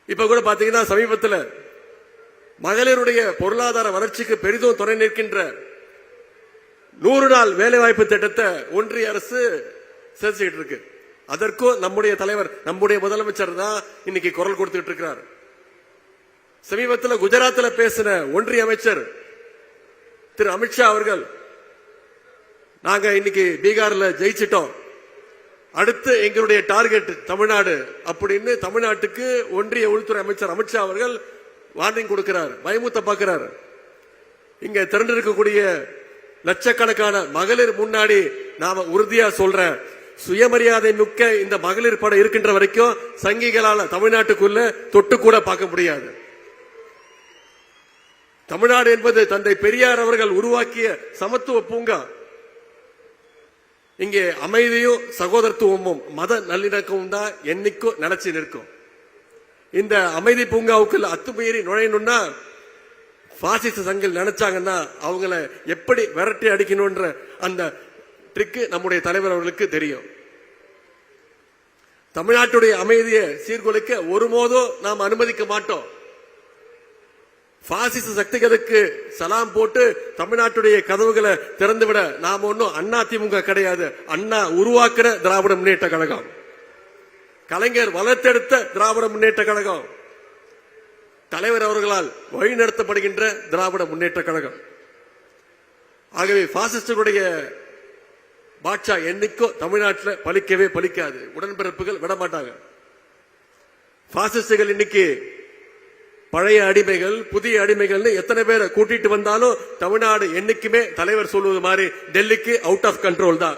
இப்ப கூட பாத்தீங்கன்னா சமீபத்தில் மகளிருடைய பொருளாதார வளர்ச்சிக்கு பெரிதும் துணை நிற்கின்ற 100 நாள் வேலைவாய்ப்பு திட்டத்தை ஒன்றிய அரசு செஞ்சுக்கிட்டு இருக்கு. அதற்கும் நம்முடைய தலைவர், நம்முடைய முதலமைச்சர் தான் இன்னைக்கு குரல் கொடுத்துட்டு இருக்கிறார். சமீபத்தில் குஜராத்தில் பேசின ஒன்றிய அமைச்சர் திரு அமித்ஷா அவர்கள், நாங்க இன்னைக்கு பீகார்ல ஜெயிச்சிட்டோம், அடுத்து எங்களுடைய டார்கெட் தமிழ்நாடு அப்படின்னு தமிழ்நாட்டுக்கு ஒன்றிய உள்துறை அமைச்சர் அமித்ஷா அவர்கள் வார்னிங் கொடுக்கிறார், பயமுத்த பார்க்கிறார். இங்க திரண்டிருக்கக்கூடிய லட்சக்கணக்கான மகளிர் முன்னாடி நாம உறுதியா சொல்ற, சுயமரியாதை மிக்க இந்த மகளிர் படம் இருக்கின்ற வரைக்கும் சங்கிகளால தமிழ்நாட்டுக்குள்ள தொட்டு கூட பார்க்க முடியாது. தமிழ்நாடு என்பது தந்தை பெரியார் அவர்கள் உருவாக்கிய சமத்துவ பூங்கா. இங்கே அமைதியும் சகோதரத்துவமும் மத நல்லிணக்கமும் தான் என்னைக்கும் நினைச்சு நிற்கும். இந்த அமைதி பூங்காவுக்குள்ள அத்துமீறி நுழையணும்னா பாசிச சங்கில் நினைச்சாங்கன்னா அவங்கள எப்படி விரட்டி அடிக்கணும்ன்ற அந்த ட்ரிக்கு நம்முடைய தலைவர் அவர்களுக்கு தெரியும். தமிழ்நாட்டுடைய அமைதியை சீர்குலைக்க ஒருபோதும் நாம் அனுமதிக்க மாட்டோம். பாசிச சக்திகளுக்கு சலாம் போட்டு தமிழ்நாட்டுடைய கதவுகளை திறந்துவிட நாம் ஒன்னும் அண்ணா திமுக கிடையாது. அண்ணா உருவாக்குற திராவிட முன்னேற்ற கழகம், கலைஞர் வளர்த்தெடுத்த திராவிட முன்னேற்ற கழகம், தலைவர் அவர்களால் வழிநடத்தப்படுகின்ற திராவிட முன்னேற்ற கழகம். ஆகவே பாசிஸ்டுடைய பாட்சா என்னைக்கும் தமிழ்நாட்டில் பலிக்கவே பலிக்காது. உடன்பிறப்புகள் விடமாட்டாங்க. பாசிஸ்டுகள் இன்னைக்கு பழைய அடிமைகள், புதிய அடிமைகள் எத்தனை பேரை கூட்டிட்டு வந்தாலும் தமிழ்நாடு என்னைக்குமே தலைவர் சொல்வது மாதிரி டெல்லிக்கு அவுட் ஆஃப் கண்ட்ரோல் தான்.